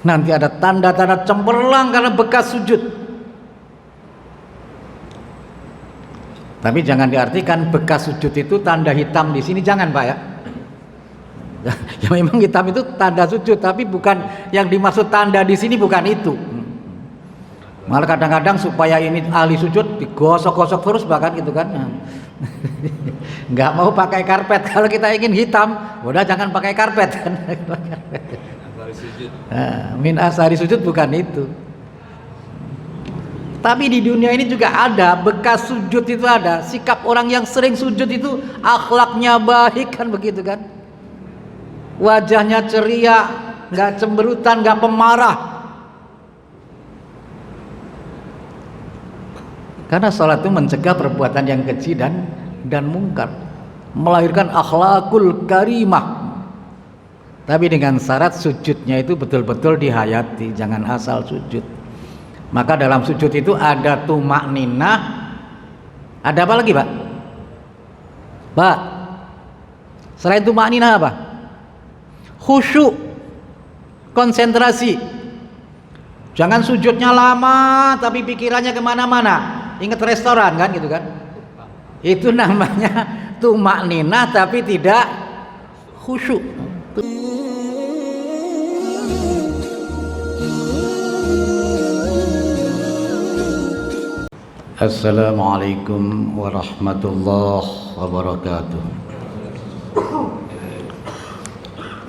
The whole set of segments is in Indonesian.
Nanti ada tanda-tanda cemerlang karena bekas sujud. Tapi jangan diartikan bekas sujud itu tanda hitam di sini, jangan Pak ya. Ya memang hitam itu tanda sujud, tapi bukan yang dimaksud tanda di sini, bukan itu. Malah kadang-kadang supaya ini ahli sujud digosok-gosok terus bahkan gitu kan. Nggak mau pakai karpet. Kalau kita ingin hitam, udah jangan pakai karpet kan. Min asari sujud bukan itu. Tapi di dunia ini juga ada bekas sujud, itu ada. Sikap orang yang sering sujud itu akhlaknya baik kan, begitu kan. Wajahnya ceria, nggak cemberutan, nggak pemarah. Karena sholat itu mencegah perbuatan yang keji dan mungkar, melahirkan akhlakul karimah. Tapi dengan syarat sujudnya itu betul-betul dihayati, jangan asal sujud. Maka dalam sujud itu ada tumak ninah, ada apa lagi Pak? Pak, selain tumak ninah apa? Khusyuk, konsentrasi. Jangan sujudnya lama tapi pikirannya kemana-mana. Ingat restoran kan gitu kan? Itu namanya tumak ninah tapi tidak khusyuk. Assalamualaikum warahmatullahi wabarakatuh.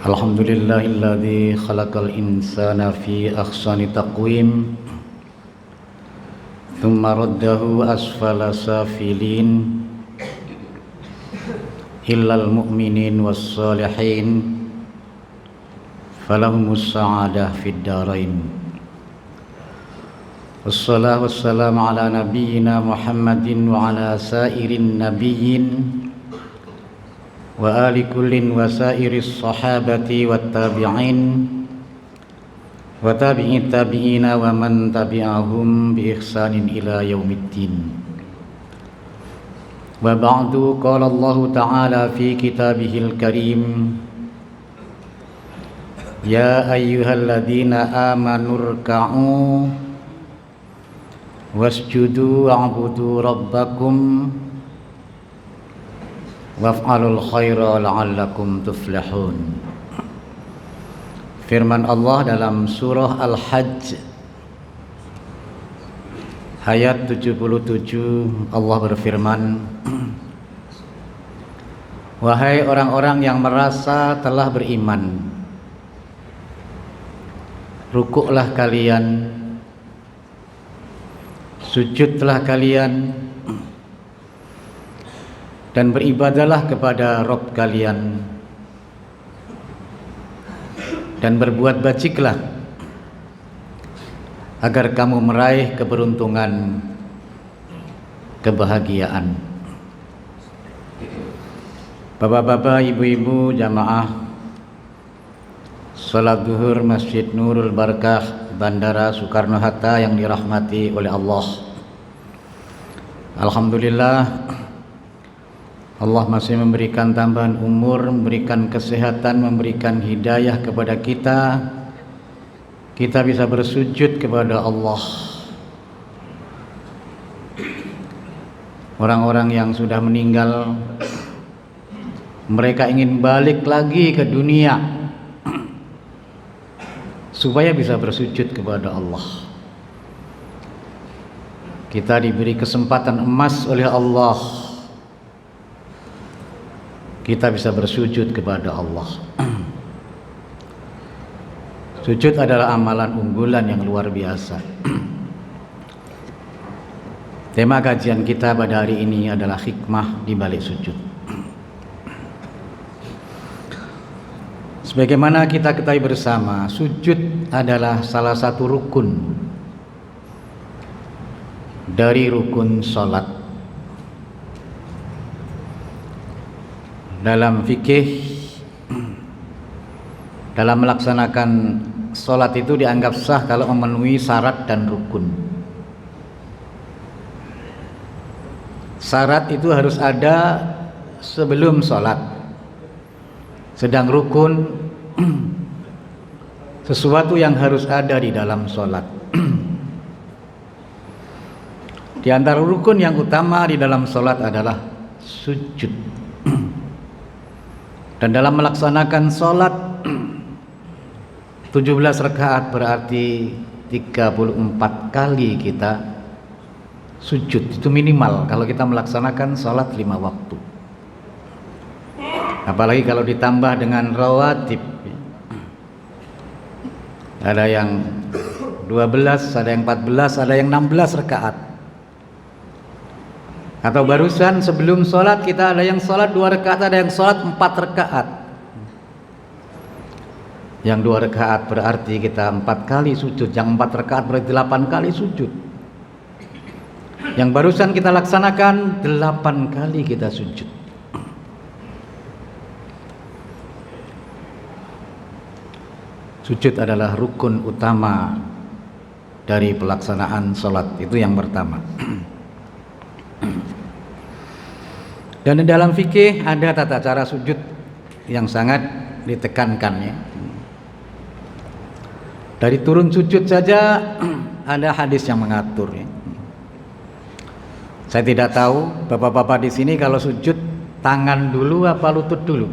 Alhamdulillahilladzi khalaqal insana fi ahsani taqwim thumma raddahu asfala safilin illal mu'minin was salihin falahumus sa'adah fid darain. Wassalatu wassalamu ala nabiyyina Muhammadin wa ala sairin nabiyyin wa ali kullin wa sairis sahabati wat tabi'in wa tabi'it tabi'ina wa man tabi'ahum bi ihsanin ila yaumiddin. Wa ba'du, qala Allah ta'ala fi kitabihil karim, ya ayyuhalladzina amanu rka'u wasjudu wa'budu rabbakum waf'alul khaira la'allakum tuflihun. Firman Allah dalam surah Al-Hajj ayat 77, Allah berfirman, wahai orang-orang yang merasa telah beriman, rukuklah kalian, sujudlah kalian, dan beribadalah kepada Rabb kalian, dan berbuat baciklah agar kamu meraih keberuntungan, kebahagiaan. Bapak-bapak, ibu-ibu, jamaah salat zuhur Masjid Nurul Barakah Bandara Soekarno-Hatta yang dirahmati oleh Allah. Alhamdulillah, Allah masih memberikan tambahan umur, memberikan kesehatan, memberikan hidayah kepada kita. Kita bisa bersujud kepada Allah. Orang-orang yang sudah meninggal, mereka ingin balik lagi ke dunia supaya bisa bersujud kepada Allah. Kita diberi kesempatan emas oleh Allah, kita bisa bersujud kepada Allah. Sujud adalah amalan unggulan yang luar biasa. Tema kajian kita pada hari ini adalah hikmah di balik sujud. Sebagaimana kita ketahui bersama, sujud adalah salah satu rukun dari rukun sholat. Dalam fikih, dalam melaksanakan sholat itu dianggap sah kalau memenuhi syarat dan rukun. Syarat itu harus ada sebelum sholat, sedang rukun sesuatu yang harus ada di dalam sholat. Di antara rukun yang utama di dalam sholat adalah sujud. Dan dalam melaksanakan sholat 17 rakaat berarti 34 kali kita sujud. Itu minimal kalau kita melaksanakan sholat 5 waktu. Apalagi kalau ditambah dengan rawatib, ada yang 12, ada yang 14, ada yang 16 rakaat. Atau barusan sebelum sholat kita ada yang sholat 2 rakaat, ada yang sholat 4 rakaat. Yang 2 rakaat berarti kita 4 kali sujud, yang 4 rakaat berarti 8 kali sujud. Yang barusan kita laksanakan 8 kali kita sujud. Sujud adalah rukun utama dari pelaksanaan sholat, itu yang pertama. Dan di dalam fikih ada tata cara sujud yang sangat ditekankan ya. Dari turun sujud saja ada hadis yang mengatur ya. Saya tidak tahu bapak-bapak di sini kalau sujud tangan dulu apa lutut dulu?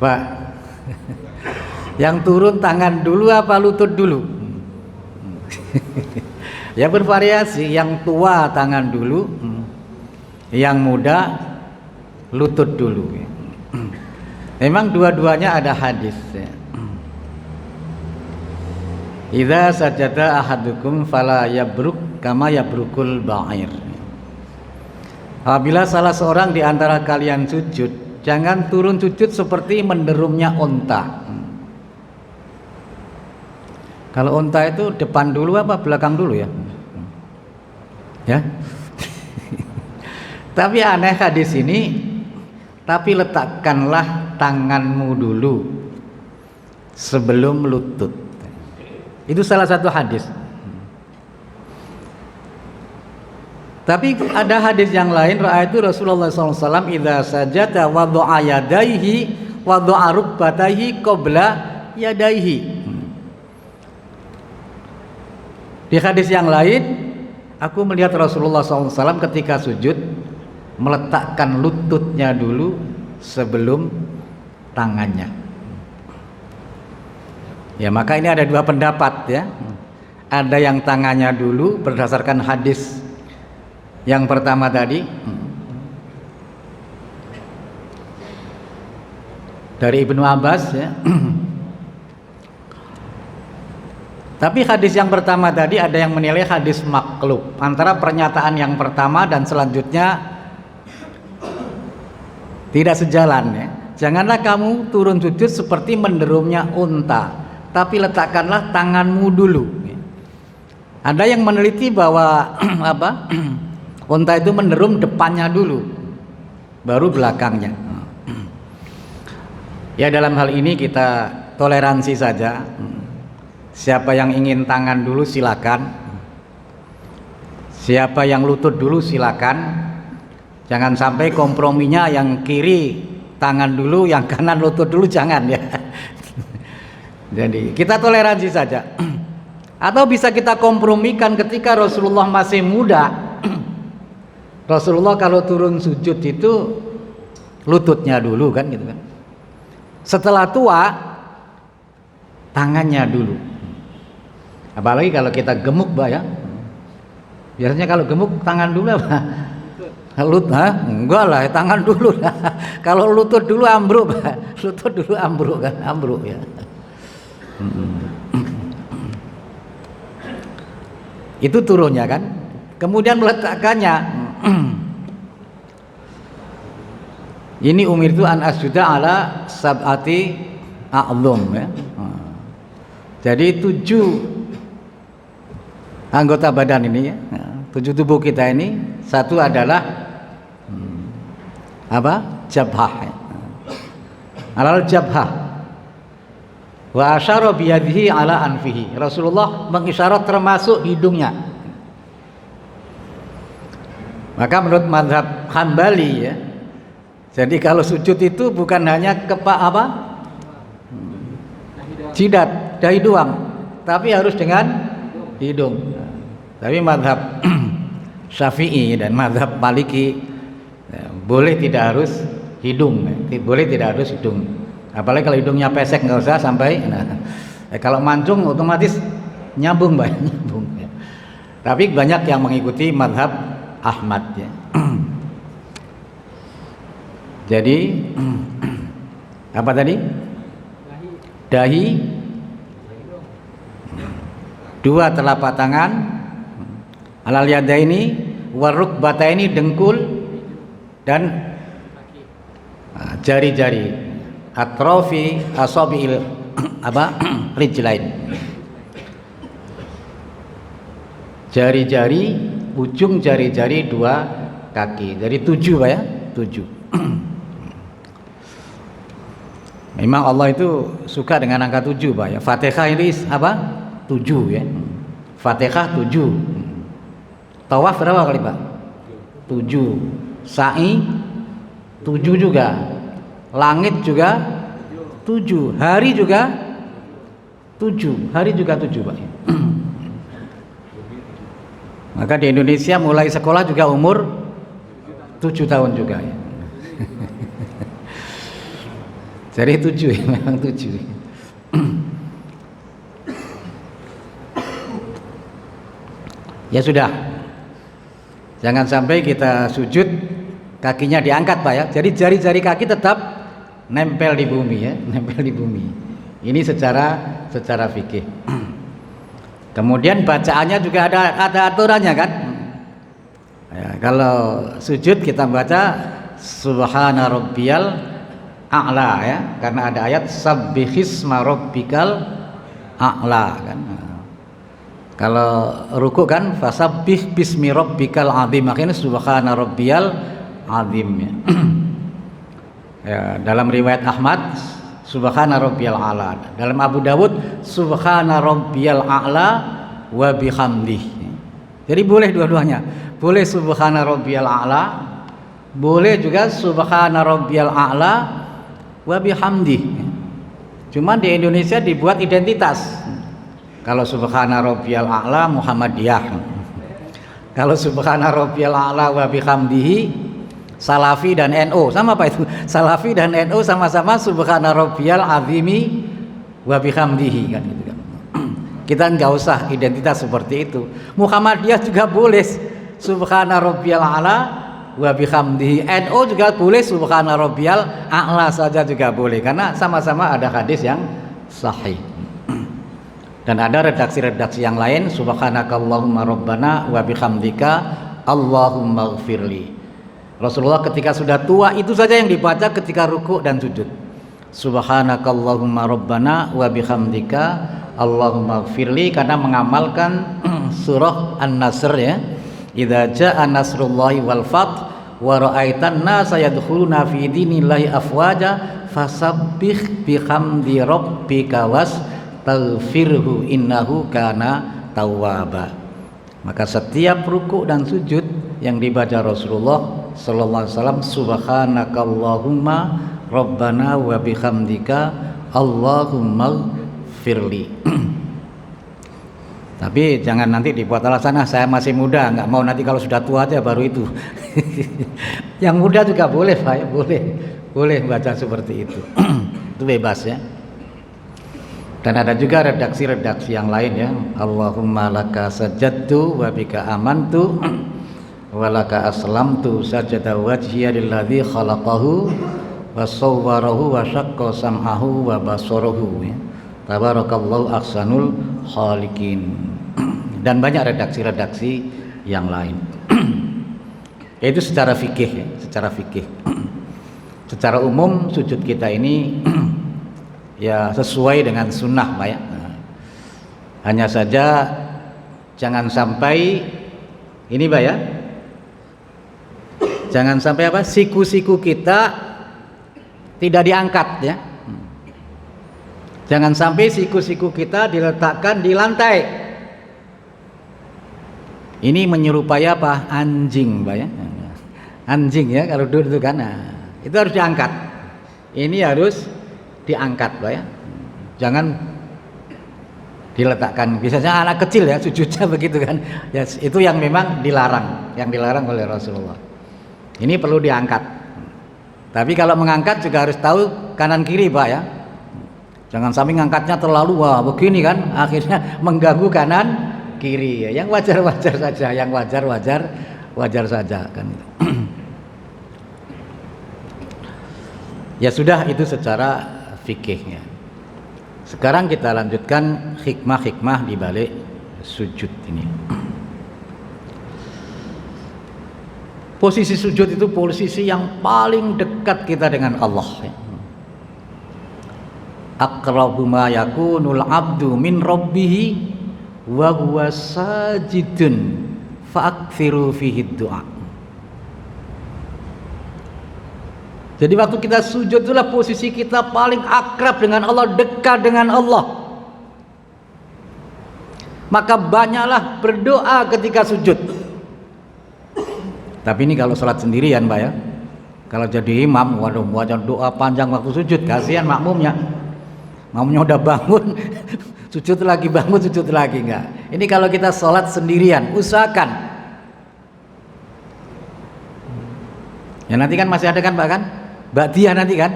Pak, yang turun tangan dulu apa lutut dulu? Ya bervariasi, yang tua tangan dulu, yang muda lutut dulu. Memang dua-duanya ada hadis ya. Idza sajada ahadukum fala yabruk kama yabrukul ba'ir. Apabila salah seorang di antara kalian sujud, jangan turun sujud seperti menderumnya onta. Kalau onta itu depan dulu apa belakang dulu ya? Ya. Tapi aneh hadis ini, tapi letakkanlah tanganmu dulu sebelum lutut. Itu salah satu hadis. Tapi ada hadis yang lain, ra'aitu Rasulullah SAW idza sajada wada'a yadaihi wada'a rukbataihi qabla yadaihi. Di hadis yang lain, aku melihat Rasulullah SAW ketika sujud meletakkan lututnya dulu sebelum tangannya. Ya, maka ini ada dua pendapat ya. Ada yang tangannya dulu berdasarkan hadis yang pertama tadi dari Ibnu Abbas ya. Tapi hadis yang pertama tadi ada yang menilai hadis maklub, antara pernyataan yang pertama dan selanjutnya tidak sejalan ya. Janganlah kamu turun sujud seperti menderumnya unta, tapi letakkanlah tanganmu dulu. Ada yang meneliti bahwa unta itu menderum depannya dulu, baru belakangnya. Ya dalam hal ini kita toleransi saja. Siapa yang ingin tangan dulu silakan. Siapa yang lutut dulu silakan. Jangan sampai komprominya yang kiri tangan dulu, yang kanan lutut dulu, jangan ya. Jadi kita toleransi saja. Atau bisa kita kompromikan ketika Rasulullah masih muda. Rasulullah kalau turun sujud itu lututnya dulu kan gitu kan. Setelah tua tangannya dulu. Apalagi kalau kita gemuk Mbak ya. Biasanya kalau gemuk tangan dulu apa? Enggak lah, tangan dulu lah. Kalau lutut dulu ambruk Pak. Lutut dulu ambruk kan, ambruk ya. Itu turunnya kan. Kemudian meletakkannya. Ini umirtu an asjuda ala sab'ati a'dham ya. Jadi 7 anggota badan ini ya. 7 tubuh kita ini, satu adalah jabhah. Alal jabhah. Wa asyara biyadihi ala anfihi. Rasulullah mengisyarat termasuk hidungnya. Maka menurut mazhab Hambali ya. Jadi kalau sujud itu bukan hanya jidat, dahi doang, tapi harus dengan hidung. Tapi mazhab Syafi'i dan mazhab Maliki boleh tidak harus hidung, boleh tidak harus hidung. Apalagi kalau hidungnya pesek nggak usah sampai. Kalau mancung otomatis nyambung Mbak, nyambung. Tapi banyak yang mengikuti mazhab Ahmad ya. Jadi apa tadi? Dahi, dua telapak tangan, alal yadaini, warukbataini, dengkul dan jari-jari, atrofi asabiil rijlain, jari-jari, ujung jari-jari dua kaki. Jadi 7 Pak ya, 7. Memang Allah itu suka dengan angka 7 Pak ya. Fatihah ini apa? 7 ya. Fatihah 7. Tawaf berapa kali Pak? 7. Sa'i 7 juga. Langit juga 7. Hari juga 7. Hari juga 7 Pak. Maka di Indonesia mulai sekolah juga umur 7 tahun juga ya. Jadi 7 ya, memang 7. Ya sudah, jangan sampai kita sujud kakinya diangkat Pak ya. Jadi jari-jari kaki tetap nempel di bumi ya, nempel di bumi. Ini secara fikih. Kemudian bacaannya juga ada aturannya kan. Ya, kalau sujud kita baca Subhana Rabbiyal A'la ya, karena ada ayat Sabbihisma Rabbikal A'la kan. Kalau ruku kan fasabbih bismi rabbikal azim, makanya Subhana Rabbiyal Azim ya. Ya, dalam riwayat Ahmad Subhana Rabbiyal A'la, dalam Abu Dawud Subhana Rabbiyal A'la wa bihamdih. Jadi boleh dua-duanya, boleh Subhana Rabbiyal A'la, boleh juga Subhana Rabbiyal A'la wa bihamdih. Cuma di Indonesia dibuat identitas. Kalau Subhana Rabbiyal A'la Muhammadiyah. Kalau Subhana Rabbiyal A'la wa bihamdihi Salafi dan NU. Sama apa itu? Salafi dan NU sama-sama Subhana Rabbiyal Azimi wa bihamdihi kan gitu kan. Kita nggak usah identitas seperti itu. Muhammadiyah juga boleh Subhana Rabbiyal A'la wa bihamdihi. NU juga boleh Subhana Rabbiyal A'la saja juga boleh, karena sama-sama ada hadis yang sahih. Dan ada redaksi-redaksi yang lain Subhanakallahumma rabbana wa bihamdika Allahumma ighfirli. Rasulullah ketika sudah tua itu saja yang dibaca ketika ruku dan sujud. Subhanakallahumma rabbana wa bihamdika Allahumma ighfirli, karena mengamalkan surah An-Nasr ya. Idza jaa nasrullahi wal fath wa ra'aitan nasa yadkhuluna fi dinillahi afwaja fasabbih bihamdi rabbika wastaghfirhu innahu kana tawwaba. Maka setiap ruku dan sujud yang dibaca Rasulullah sallallahu alaihi wasallam subhanakallahumma rabbana wa bihamdika Allahumma ighfirli. Tapi jangan nanti dibuat alasan saya masih muda, nggak mau nanti kalau sudah tua aja baru itu. Yang muda juga boleh Pak, boleh baca seperti itu. Itu bebas ya. Dan ada juga redaksi-redaksi yang lain ya. Allahumma laka sajadtu wa bika amantu wa laka aslamtu sajada wajhiya lilladzi khalaqahu wa sawwarahu wa syaqqa sam'ahu wa basarahu ya. Tabarakallahu ahsanul khaliqin. Dan banyak redaksi-redaksi yang lain. Itu secara fikih ya, secara fikih. Secara umum sujud kita ini ya sesuai dengan sunnah Pak ya. Hanya saja jangan sampai ini Pak ya, jangan sampai apa, siku-siku kita tidak diangkat ya. Jangan sampai siku-siku kita diletakkan di lantai. Ini menyerupai apa? Anjing Pak ya. Anjing ya kalau duduk itu kan, nah, itu harus diangkat. Ini harus diangkat Pak ya. jangan diletakkan. Biasanya anak kecil ya sujudnya begitu kan. Ya, itu yang memang dilarang, oleh Rasulullah. Ini perlu diangkat. Tapi kalau mengangkat juga harus tahu kanan kiri Pak ya. Jangan sampai ngangkatnya terlalu wah begini kan, akhirnya mengganggu kanan kiri. Yang wajar-wajar saja, yang wajar saja kan. Ya sudah, itu secara fikihnya. Sekarang kita lanjutkan hikmah-hikmah di balik sujud ini. Posisi sujud itu posisi yang paling dekat kita dengan Allah. Aqrabu ma yakunul abdu min rabbih wa huwa sajidun fa'akthiru fihi du'a. Jadi waktu kita sujud itulah posisi kita paling akrab dengan Allah, dekat dengan Allah. Maka banyaklah berdoa ketika sujud. Tapi ini kalau sholat sendirian Pak ya. Kalau jadi imam, waduh baca doa panjang waktu sujud, kasihan makmumnya. Makmumnya udah bangun, sujud lagi, bangun sujud lagi, enggak. Ini kalau kita sholat sendirian, usahakan. Ya nanti kan masih ada kan Pak kan? Ba'diyah nanti kan?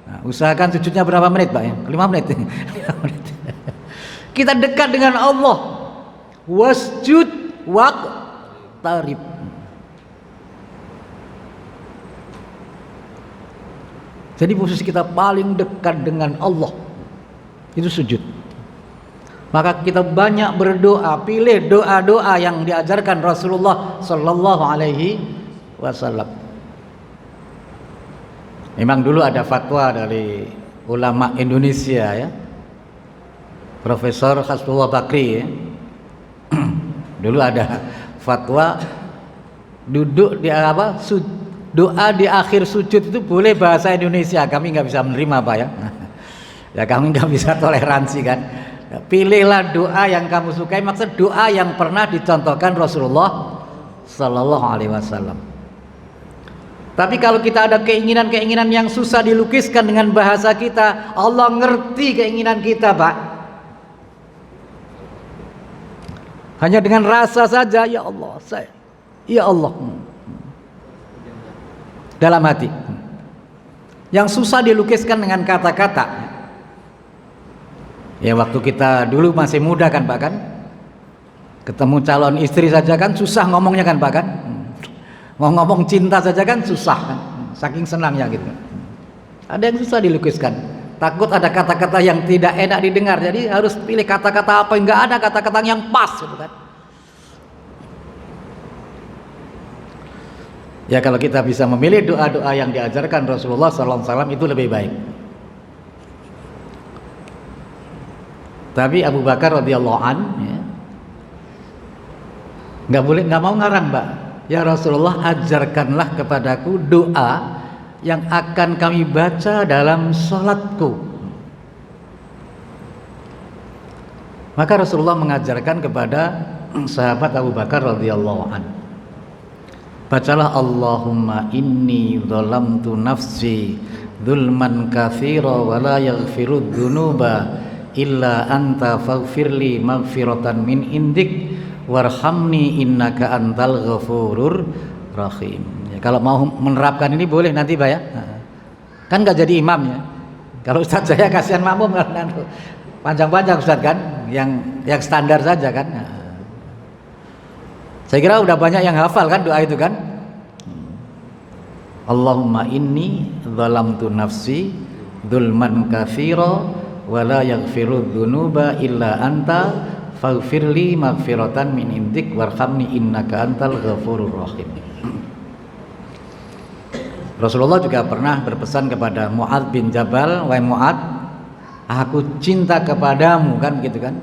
Nah, usahakan sujudnya berapa menit Pak ya? 5 menit. 5 menit. Kita dekat dengan Allah. Wasjud waqtarib. Jadi posisi kita paling dekat dengan Allah itu sujud. Maka kita banyak berdoa, pilih doa-doa yang diajarkan Rasulullah sallallahu alaihi wasallam. Memang dulu ada fatwa dari ulama Indonesia ya. Profesor Hasbullah Bakri ya. Dulu ada fatwa duduk di apa? Doa di akhir sujud itu boleh bahasa Indonesia. Kami nggak bisa menerima Pak ya. Ya kami nggak bisa toleransi kan. Pilihlah doa yang kamu sukai. Maksud doa yang pernah dicontohkan Rasulullah Sallallahu Alaihi Wasallam. Tapi kalau kita ada keinginan-keinginan yang susah dilukiskan dengan bahasa kita, Allah ngerti keinginan kita Pak. Hanya dengan rasa saja, ya Allah, ya Allah. Dalam hati yang susah dilukiskan dengan kata-kata. Ya waktu kita dulu masih muda kan Pak kan, ketemu calon istri saja kan susah ngomongnya kan Pak kan, mau ngomong cinta saja kan susah kan, saking senangnya gitu. Ada yang susah dilukiskan, takut ada kata-kata yang tidak enak didengar, jadi harus pilih kata-kata apa yang nggak ada kata-kata yang pas gitu kan. Ya kalau kita bisa memilih doa-doa yang diajarkan Rasulullah SAW itu lebih baik. Tapi Abu Bakar radhiyallahu an ya, nggak mau ngarang Mbak. Ya Rasulullah, ajarkanlah kepadaku doa yang akan kami baca dalam sholatku. Maka Rasulullah mengajarkan kepada sahabat Abu Bakar radhiyallahu an, bacalah Allahumma inni zalamtu nafsi dzulman katsira wa la yaghfiru dzunuba illa anta faghfirli maghfiratan min indik warhamni innaka antal ghafurur rahim. Ya, kalau mau menerapkan ini boleh nanti Pak ya. Kan nggak jadi imam ya. Kalau Ustadz saya kasihan makmum panjang-panjang Ustadz kan, yang standar saja kan. Saya kira udah banyak yang hafal kan doa itu kan. Allahumma inni zalamtu nafsi dzulman katsira wa la yaghfiru dzunuba illa anta faghfirli maghfiratan min indik warhamni innaka antal ghafurur rahim. Rasulullah juga pernah berpesan kepada Mu'adz bin Jabal, wahai Mu'adz, aku cinta kepadamu kan gitu kan.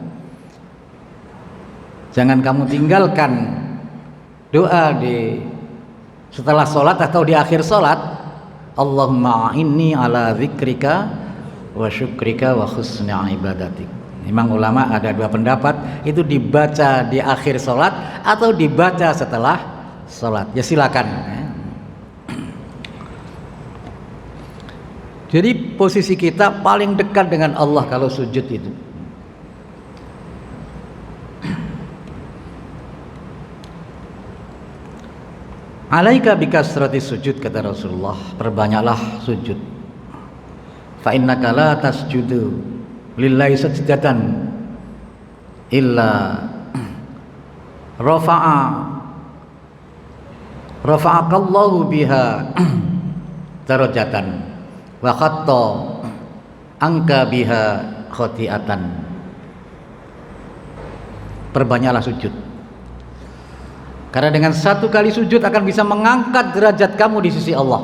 Jangan kamu tinggalkan doa di setelah sholat atau di akhir sholat. Allahumma inni ala zikrika wa syukrika wa husni ibadatik. Memang ulama ada dua pendapat, itu dibaca di akhir sholat atau dibaca setelah sholat. Ya silakan. Jadi posisi kita paling dekat dengan Allah kalau sujud itu. Alaika bikasrati sujud, kata Rasulullah, perbanyaklah sujud. Fa innaka la tasjudu lillahi sajdatan illa rafa'akallahu biha darajatan wa khatta angka biha khati'atan. Perbanyaklah sujud, karena dengan satu kali sujud akan bisa mengangkat derajat kamu di sisi Allah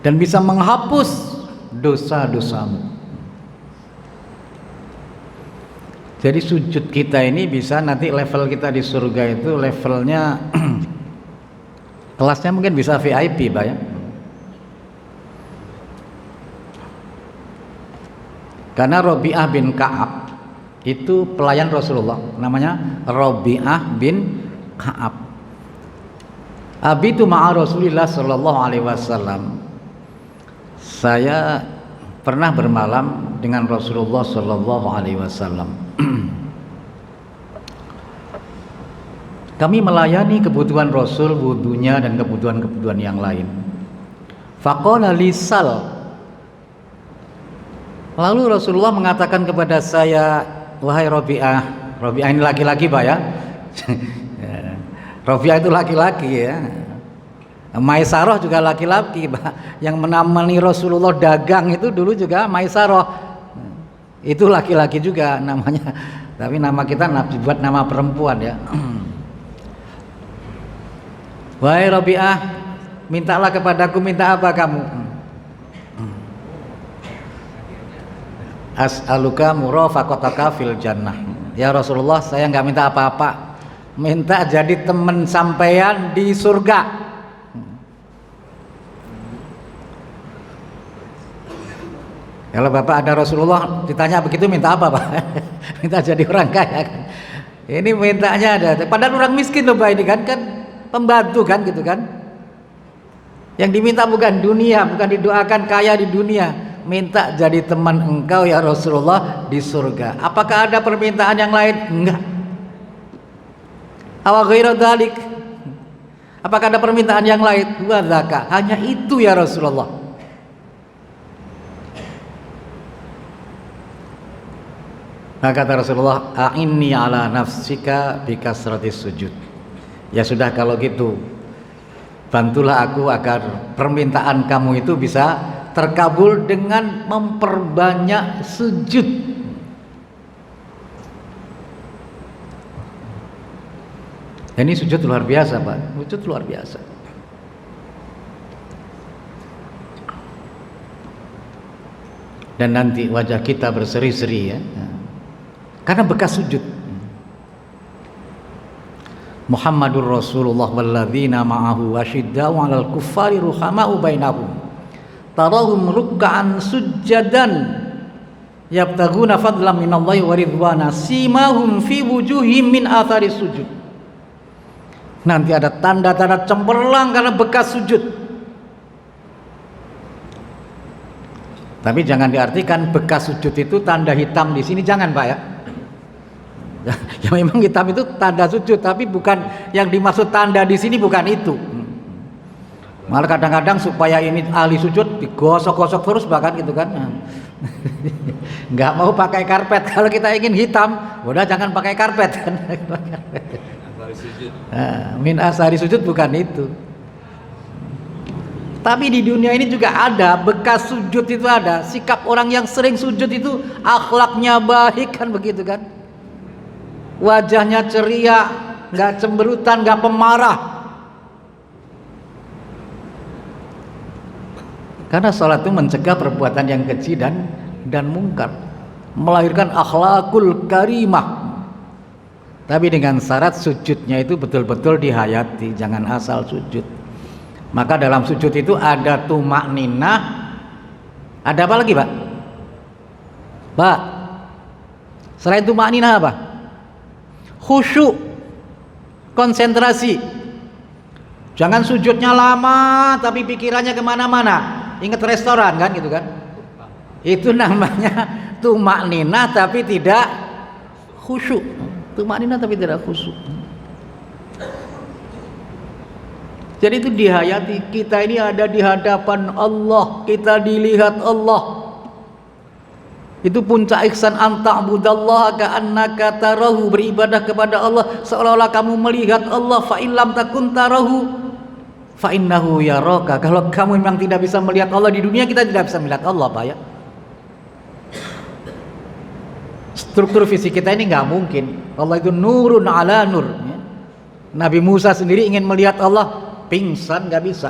dan bisa menghapus dosa-dosamu. Jadi sujud kita ini bisa nanti level kita di surga itu levelnya kelasnya mungkin bisa VIP, Pak ya. Karena Rabi'ah bin Ka'ab itu pelayan Rasulullah, namanya Rabi'ah bin Ka'ab. Abitu ma'a Rasulillah sallallahu alaihi wasallam. Saya pernah bermalam dengan Rasulullah sallallahu alaihi wasallam. Kami melayani kebutuhan Rasul, wudunya dan kebutuhan-kebutuhan yang lain. Faqala lisal. Lalu Rasulullah mengatakan kepada saya, wahai Rabi'ah. Rabi'ah ini laki-laki, Pak ya. Rabi'ah itu laki-laki ya. Maisarah juga laki-laki, Pak. Yang menemani Rasulullah dagang itu dulu juga Maisarah. Itu laki-laki juga namanya. Tapi nama kita dibuat nama perempuan ya. Wahai Rabi'ah, mintalah kepadaku, minta apa kamu? As'aluka murafaqataka fil jannah. Ya Rasulullah, saya enggak minta apa-apa, minta jadi teman sampean di surga. Kalau Bapak ada Rasulullah ditanya begitu minta apa, Pak? Minta jadi orang kaya kan? Ini mintanya ada, padahal orang miskin loh Pak, ini kan pembantu kan gitu kan. Yang diminta bukan dunia, bukan didoakan kaya di dunia, minta jadi teman engkau ya Rasulullah di surga. Apakah ada permintaan yang lain? Enggak. Awa ghairu dzalik. Apakah ada permintaan yang lain? Wa dzaka. Hanya itu ya Rasulullah. Maka kata Rasulullah, a'inni ala nafsika bikasratis sujud. Ya sudah kalau gitu, bantulah aku agar permintaan kamu itu bisa terkabul dengan memperbanyak sujud. Ini sujud luar biasa, Pak. Sujud luar biasa. Dan nanti wajah kita berseri-seri ya, karena bekas sujud. Muhammadur Rasulullah walladzina ma'ahu wasyidda'u 'alal kuffari ruhama'u bainahum tarahum ruk'an sujjadan yabtaguna fadlan minallahi wa ridwana simahum fi wujuhim min athari sujud. Nanti ada tanda-tanda cemerlang karena bekas sujud. Tapi jangan diartikan bekas sujud itu tanda hitam di sini, jangan Pak ya. Ya memang hitam itu tanda sujud, tapi bukan yang dimaksud tanda di sini, bukan itu. Malah kadang-kadang supaya ini ahli sujud digosok-gosok terus bahkan gitu kan. Nggak mau pakai karpet. Kalau kita ingin hitam, udah jangan pakai karpet kan. Min asari sujud bukan itu. Tapi di dunia ini juga ada bekas sujud, itu ada. Sikap orang yang sering sujud itu akhlaknya baik kan begitu kan. Wajahnya ceria, nggak cemberutan, nggak pemarah. Karena sholat itu mencegah perbuatan yang keji dan mungkar, melahirkan akhlakul karimah. Tapi dengan syarat sujudnya itu betul-betul dihayati, jangan asal sujud. Maka dalam sujud itu ada tumak ninah, ada apa lagi Pak? Pak, selain tumak ninah apa? Khusyuk, konsentrasi. Jangan sujudnya lama tapi pikirannya kemana-mana. Ingat restoran kan gitu kan? Itu namanya tumak ninah tapi tidak khusyuk. Tumak ninah tapi tidak khusyuk. Jadi itu dihayati, kita ini ada di hadapan Allah, kita dilihat Allah. Itu puncak ihsan, anta'budallaha ka'annaka tarahu, beribadah kepada Allah seolah-olah kamu melihat Allah. Fa illam takun tarahu fa innahu yaraka. Kalau kamu memang tidak bisa melihat Allah di dunia, kita tidak bisa melihat Allah, Pak ya. Struktur fisik kita ini nggak mungkin. Allah itu nurun ala nur ya. Nabi Musa sendiri ingin melihat Allah, pingsan, nggak bisa.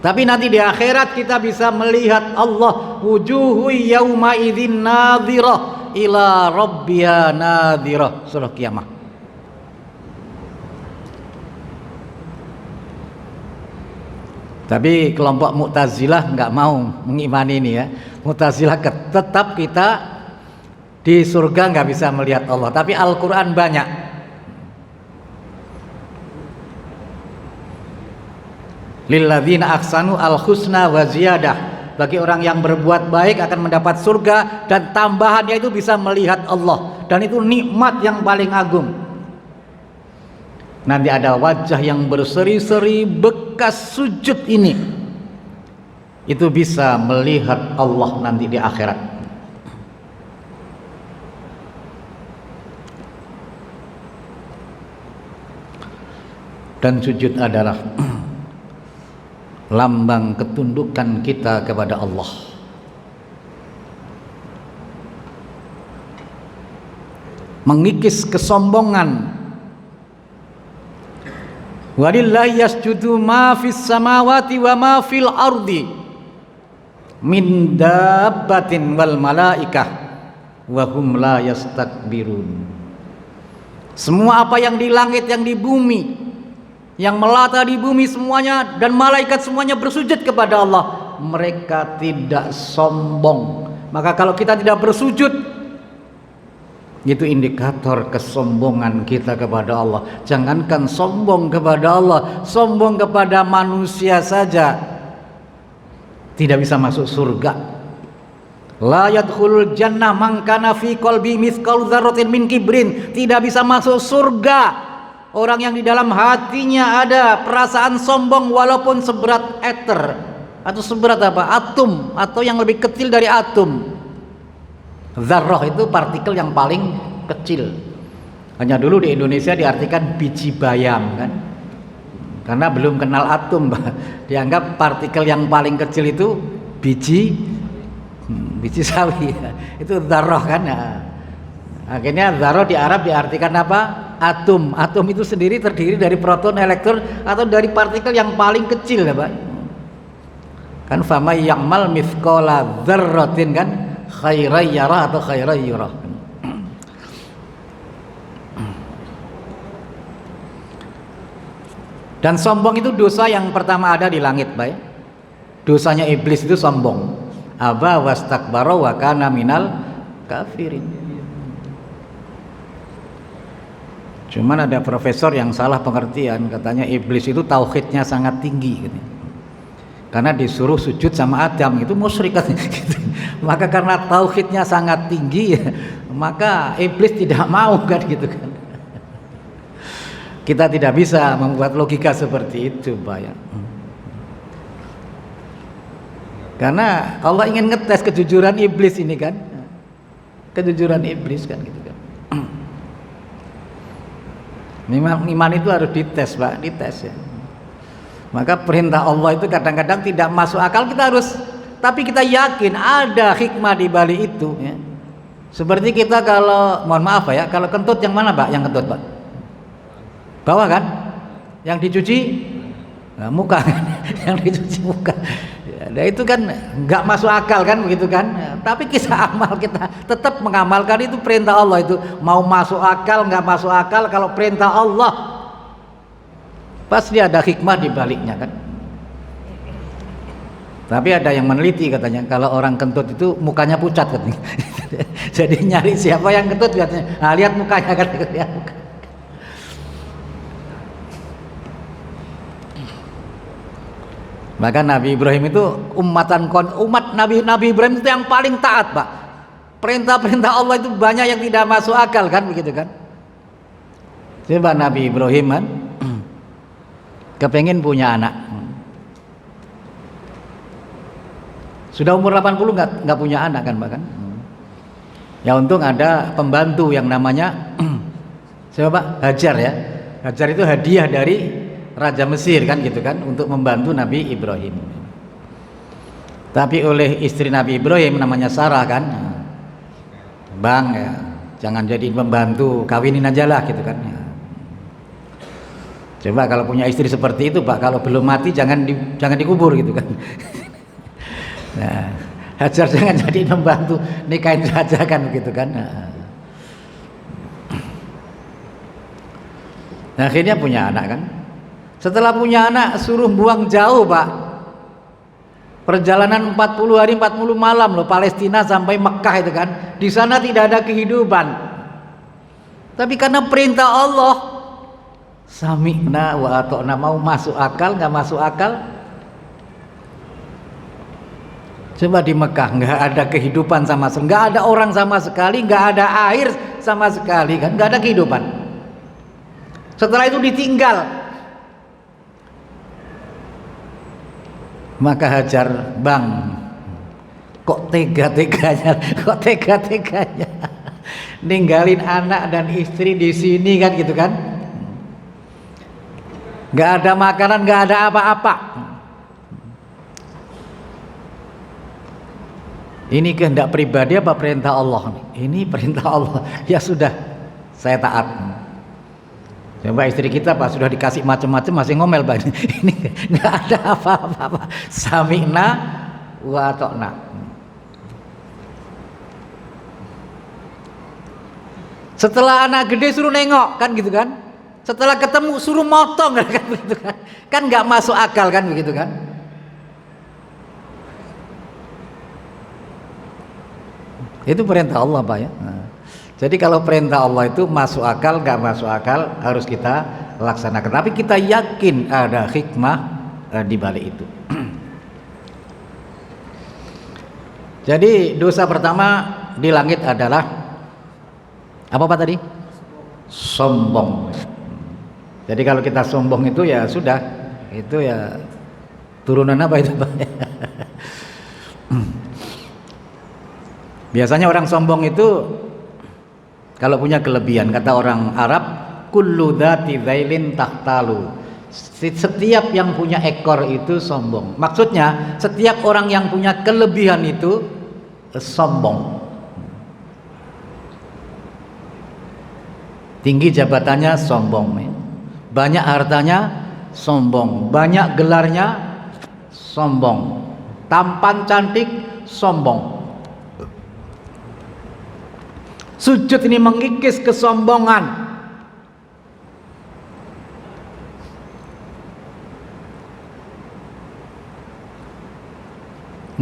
Tapi nanti di akhirat kita bisa melihat Allah. Wujuhu yauma idzin nadhirah ila rabbiha nadhirah. Surah Kiamah. Tapi kelompok Mu'tazilah nggak mau mengimani ini ya. Mu'tazilah tetap kita di surga nggak bisa melihat Allah. Tapi Al-Quran banyak. Lilladzina ahsanu al-husna wa ziyadah. Bagi orang yang berbuat baik akan mendapat surga dan tambahannya itu bisa melihat Allah. Dan itu nikmat yang paling agung. Nanti ada wajah yang berseri-seri bekas sujud ini, itu bisa melihat Allah nanti di akhirat. Dan sujud adalah lambang ketundukan kita kepada Allah. Mengikis kesombongan. Walillahi yasjudu ma fis samawati wa ma fil ardi min dabbatin wal malaikah wa hum la yastakbirun. Semua apa yang di langit, yang di bumi, yang melata di bumi semuanya, dan malaikat semuanya bersujud kepada Allah. Mereka tidak sombong. Maka kalau kita tidak bersujud, itu indikator kesombongan kita kepada Allah. Jangankan sombong kepada Allah, sombong kepada manusia saja tidak bisa masuk surga. La yadkhulul jannah man kana fi qalbi mithqal dzarratin min kibrin. Tidak bisa masuk surga orang yang di dalam hatinya ada perasaan sombong walaupun seberat eter, atau seberat apa? Atom, atau yang lebih kecil dari atom. Zarrah itu partikel yang paling kecil. Hanya dulu di Indonesia diartikan biji bayam kan, karena belum kenal atom. Dianggap partikel yang paling kecil itu biji sawi. Itu zarrah kan. Akhirnya zarrah di Arab diartikan apa? Atom. Atom itu sendiri terdiri dari proton, elektron, atau dari partikel yang paling kecil ya Pak. Kan famay ya'mal mithqala dzarratin kan khairan yarah atau khairan yurah. Dan sombong itu dosa yang pertama ada di langit, baik. Dosanya iblis itu sombong. Aba wastakbara wa kana minal kafirin. Cuman ada profesor yang salah pengertian, katanya iblis itu tauhidnya sangat tinggi gitu. Karena disuruh sujud sama Adam, itu musyrik gitu. Maka karena tauhidnya sangat tinggi ya, maka iblis tidak mau kan gitu kan. Kita tidak bisa membuat logika seperti itu, Pak ya. Karena Allah ingin ngetes kejujuran iblis ini kan. Kejujuran iblis kan gitu kan. Iman itu harus dites, Pak, dites ya. Maka perintah Allah itu kadang-kadang tidak masuk akal, kita harus, tapi kita yakin ada hikmah di balik itu ya. Seperti kita kalau, mohon maaf ya, kalau kentut yang mana Pak? Yang kentut Pak? Bawah kan? Yang dicuci nah, muka kan? Yang dicuci muka. Nah itu kan nggak masuk akal kan begitu kan? Tapi kita amal, kita tetap mengamalkan itu perintah Allah itu. Mau masuk akal nggak masuk akal, kalau perintah Allah pasti ada hikmah di baliknya kan. Tapi ada yang meneliti katanya kalau orang kentut itu mukanya pucat katanya. Jadi nyari siapa yang kentut katanya. Nah, lihat mukanya kan, lihat muka. Maka Nabi Ibrahim itu umat Nabi Ibrahim itu yang paling taat, Pak. Perintah-perintah Allah itu banyak yang tidak masuk akal kan, begitu kan? Coba Nabi Ibrahim kan kepengen punya anak. Sudah umur 80 nggak punya anak kan, bahkan. Ya untung ada pembantu yang namanya siapa Pak? Hajar ya. Hajar itu hadiah dari Raja Mesir kan gitu kan, untuk membantu Nabi Ibrahim. Tapi oleh istri Nabi Ibrahim namanya Sarah kan, Bang ya, jangan jadi pembantu, kawinin aja lah gitu kan. Coba kalau punya istri seperti itu Pak, kalau belum mati jangan dikubur gitu kan. Nah, Hajar jangan jadi pembantu, nikahin saja kan begitu kan. Nah, akhirnya punya anak kan. Setelah punya anak suruh buang jauh Pak. Perjalanan 40 hari 40 malam loh, Palestina sampai Mekah itu kan. Di sana tidak ada kehidupan. Tapi karena perintah Allah, sami'na wa ata'na, mau masuk akal nggak masuk akal? Coba di Mekah nggak ada kehidupan sama sekali, nggak ada orang sama sekali, nggak ada air sama sekali kan, nggak ada kehidupan. Setelah itu ditinggal, maka Hajar, Bang, kok tega-teganya ninggalin anak dan istri di sini kan gitu kan, nggak ada makanan, nggak ada apa-apa. Ini kehendak pribadi apa perintah Allah? Ini perintah Allah. Ya sudah, saya taat. Coba istri kita Pak sudah dikasih macam-macam masih ngomel Pak. Ini nggak ada apa-apa. Sami'na wa ata'na. Setelah anak gede suruh nengok kan gitu kan. Setelah ketemu suruh motong kan gitu kan. Kan nggak masuk akal kan begitu kan. Itu perintah Allah Pak ya. Nah, jadi kalau perintah Allah itu masuk akal nggak masuk akal harus kita laksanakan. Tapi kita yakin ada hikmah di balik itu. Jadi dosa pertama di langit adalah apa Pak tadi? Sombong. Jadi kalau kita sombong itu ya sudah, itu ya turunan apa itu Pak? Biasanya orang sombong itu kalau punya kelebihan, kata orang Arab, kullu dzati dzailin tahtalu. Setiap yang punya ekor itu sombong. Maksudnya setiap orang yang punya kelebihan itu sombong. Tinggi jabatannya sombong, banyak hartanya sombong, banyak gelarnya sombong, tampan cantik sombong. Sujud ini mengikis kesombongan.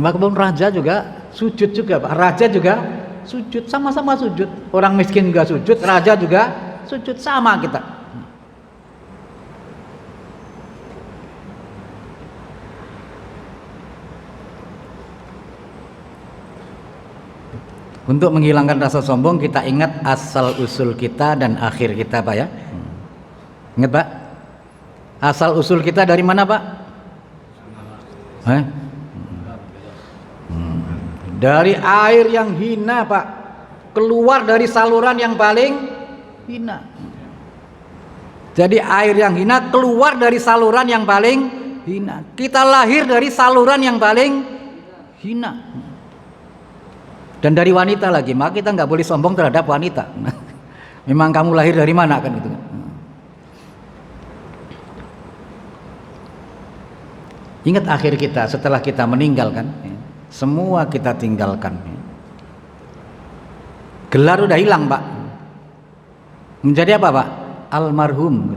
Bahkan raja juga sujud juga Pak. Raja juga sujud, sama-sama sujud. Orang miskin juga sujud, raja juga sujud, sama kita. Untuk menghilangkan rasa sombong kita ingat asal usul kita dan akhir kita Pak ya. Ingat Pak? Asal usul kita dari mana Pak? Dari air yang hina Pak. Keluar dari saluran yang paling hina. Jadi air yang hina keluar dari saluran yang paling hina. Kita lahir dari saluran yang paling hina. Dan dari wanita lagi, maka kita nggak boleh sombong terhadap wanita. Memang kamu lahir dari mana kan gitu. Ingat akhir kita setelah kita meninggalkan, semua kita tinggalkan. Gelar udah hilang Pak. Menjadi apa Pak? Almarhum.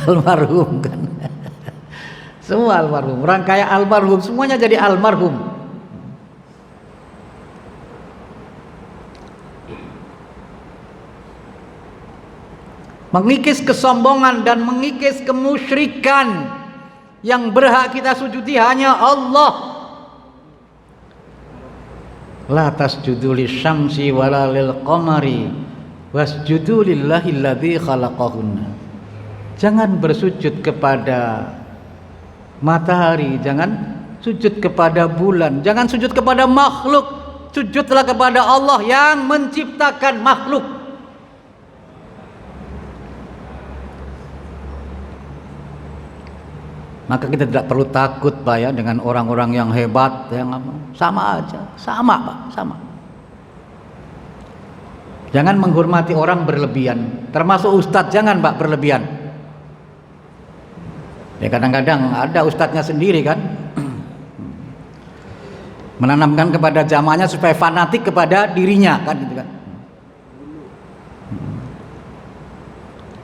Almarhum kan. Semua almarhum, orang kaya almarhum, semuanya jadi almarhum. Mengikis kesombongan dan mengikis kemusyrikan. Yang berhak kita sujudi hanya Allah. La tasjudu lisyamsi wala lil qamari wasjudu lillahi alladzi khalaqahunna. Jangan bersujud kepada matahari, jangan sujud kepada bulan, jangan sujud kepada makhluk, sujudlah kepada Allah yang menciptakan makhluk. Maka kita tidak perlu takut Pak ya dengan orang-orang yang hebat, yang sama aja, sama Pak, sama. Jangan menghormati orang berlebihan, termasuk ustadz, jangan Pak berlebihan. Ya kadang-kadang ada ustadznya sendiri kan, menanamkan kepada jamaahnya supaya fanatik kepada dirinya kan gitu kan.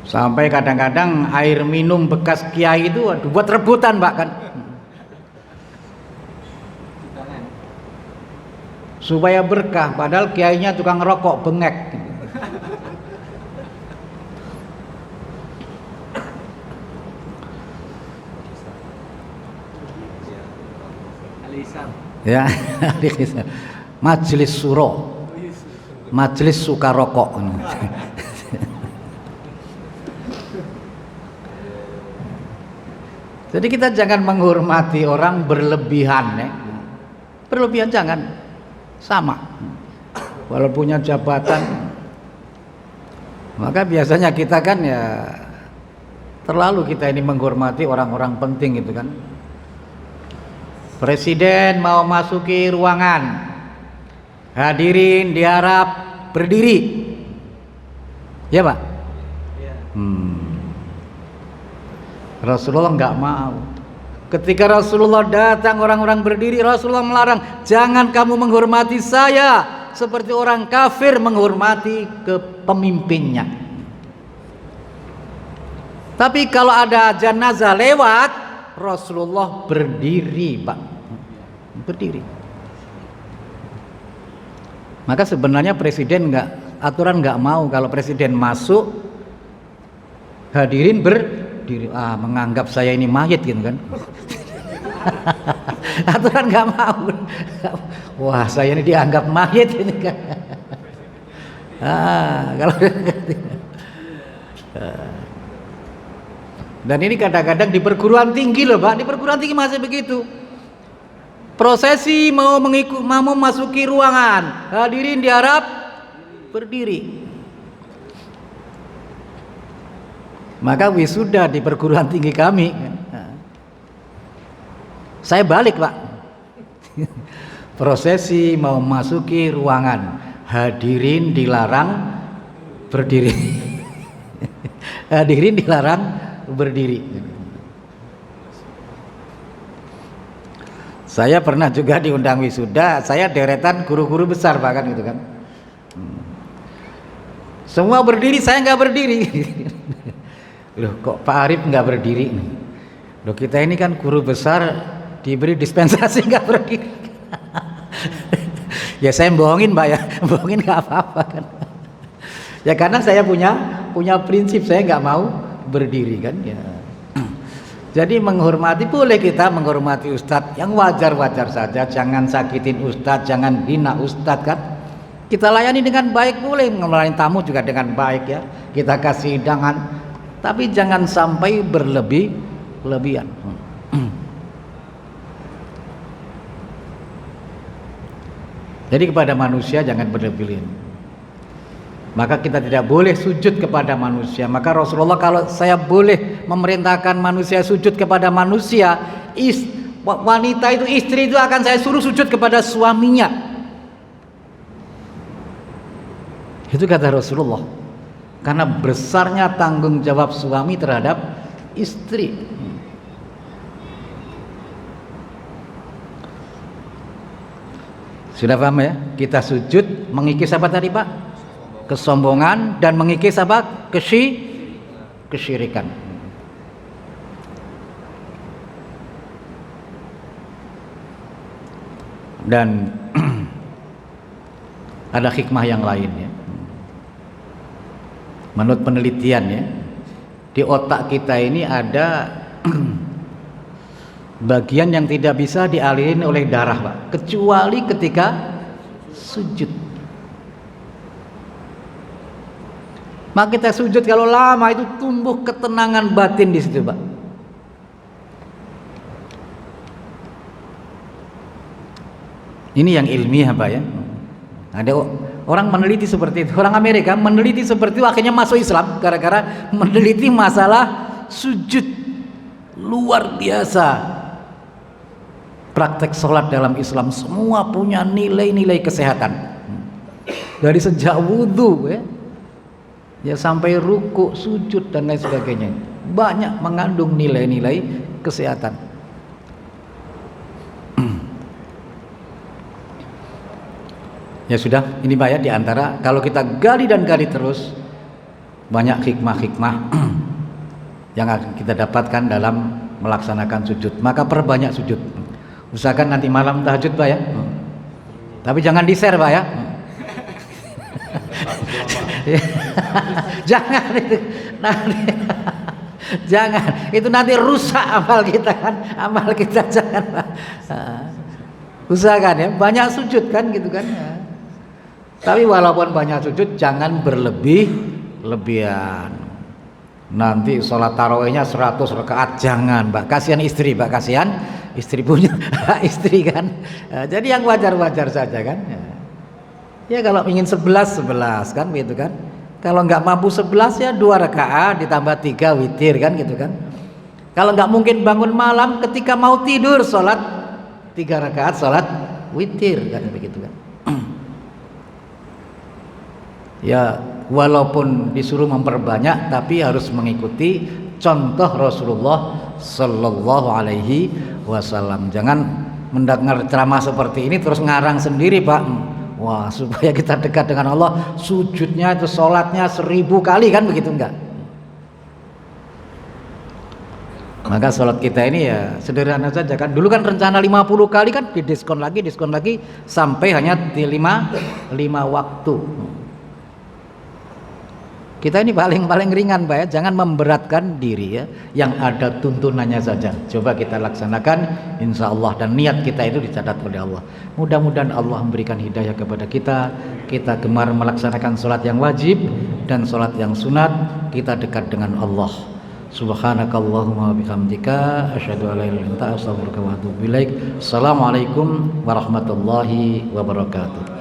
Sampai kadang-kadang air minum bekas kiai itu buat rebutan Pak kan, supaya berkah, padahal kiainya tukang rokok bengek. Ya, majelis suro, majelis suka rokok. Jadi kita jangan menghormati orang berlebihan ya. Berlebihan jangan. Sama. Walau punya jabatan, maka biasanya kita kan ya terlalu kita ini menghormati orang-orang penting gitu kan. Presiden mau masuki ruangan, hadirin diharap berdiri. Ya Pak? Rasulullah nggak mau. Ketika Rasulullah datang orang-orang berdiri, Rasulullah melarang, jangan kamu menghormati saya seperti orang kafir menghormati pemimpinnya. Tapi kalau ada jenazah lewat, Rasulullah berdiri Pak, berdiri. Maka sebenarnya presiden aturan nggak mau kalau presiden masuk hadirin berdiri, menganggap saya ini mayit gitu kan. Aturan nggak mau. Wah saya ini dianggap mayit ini kan. Kalau dan ini kadang-kadang di perguruan tinggi loh Pak, di perguruan tinggi masih begitu. Prosesi mau memasuki ruangan, hadirin diharap berdiri. Maka wisuda di perguruan tinggi kami, saya balik Pak. Prosesi mau masuki ruangan, hadirin dilarang berdiri. Hadirin dilarang berdiri. Saya pernah juga diundang wisuda, saya deretan guru-guru besar bahkan gitu kan. Semua berdiri, saya nggak berdiri. Loh kok Pak Arif nggak berdiri? Loh kita ini kan guru besar diberi dispensasi nggak berdiri. Ya saya bohongin Mbak ya, bohongin nggak apa-apa kan. Ya karena saya punya prinsip, saya nggak mau berdiri kan ya. Jadi menghormati, boleh kita menghormati ustadz yang wajar-wajar saja, jangan sakitin ustadz, jangan hina ustadz kan. Kita layani dengan baik, boleh melayani tamu juga dengan baik ya. Kita kasih hidangan, tapi jangan sampai berlebihan. Jadi kepada manusia jangan berlebihan. Maka kita tidak boleh sujud kepada manusia. Maka Rasulullah, kalau saya boleh memerintahkan manusia sujud kepada manusia, wanita itu, istri itu akan saya suruh sujud kepada suaminya. Itu kata Rasulullah. Karena besarnya tanggung jawab suami terhadap istri. Sudah paham ya? Kita sujud mengikis apa tadi Pak? Kesombongan, dan mengikis apa? Kesyirikan. Dan ada hikmah yang lain ya. Menurut penelitian ya, di otak kita ini ada bagian yang tidak bisa dialirin oleh darah, Pak, kecuali ketika sujud. Maka kita sujud kalau lama itu tumbuh ketenangan batin di situ, Pak. Ini yang ilmiah, Pak ya. Ada orang meneliti seperti itu. Orang Amerika meneliti seperti itu, akhirnya masuk Islam gara-gara meneliti masalah sujud. Luar biasa. Praktek sholat dalam Islam semua punya nilai-nilai kesehatan. Dari sejak wudhu ya sampai ruku, sujud dan lain sebagainya, banyak mengandung nilai-nilai kesehatan. Ya sudah, ini Pak ya, diantara kalau kita gali dan gali terus, banyak hikmah-hikmah yang akan kita dapatkan dalam melaksanakan sujud. Maka perbanyak sujud. Usahakan nanti malam tahajud, Pak ya. Tapi jangan di-share, Pak ya. Jangan itu nanti, jangan itu nanti rusak amal kita kan, amal kita jangan, Pak. Usahakan ya banyak sujud kan gitu kan ya. Tapi walaupun banyak sujud jangan berlebihan. Nanti sholat tarawihnya 100 rakaat jangan, Pak. Kasihan istri, Pak, kasihan istri punya istri kan. Jadi yang wajar-wajar saja kan. Ya kalau ingin 11 kan gitu kan. Kalau nggak mampu 11 ya 2 rakaat ditambah 3 witir kan gitu kan. Kalau nggak mungkin bangun malam ketika mau tidur sholat 3 rakaat sholat witir kan begitu kan. Ya walaupun disuruh memperbanyak tapi harus mengikuti contoh Rasulullah Sallallahu Alaihi Wasallam. Jangan mendengar ceramah seperti ini terus ngarang sendiri, Pak. Wah, supaya kita dekat dengan Allah, sujudnya itu sholatnya 1000 kali kan begitu, enggak? Maka sholat kita ini ya sederhana saja kan. Dulu kan rencana 50 kali kan didiskon lagi sampai hanya di 5 waktu. Kita ini paling ringan, Pak ya. Jangan memberatkan diri ya. Yang ada tuntunannya saja. Coba kita laksanakan insya Allah, dan niat kita itu dicatat oleh Allah. Mudah-mudahan Allah memberikan hidayah kepada kita. Kita gemar melaksanakan sholat yang wajib dan sholat yang sunat. Kita dekat dengan Allah. Subhanakallahumma bihamdika asyhadu an la ilaha illa anta astaghfiruka wa atubu ilaik. Assalamualaikum warahmatullahi wabarakatuh.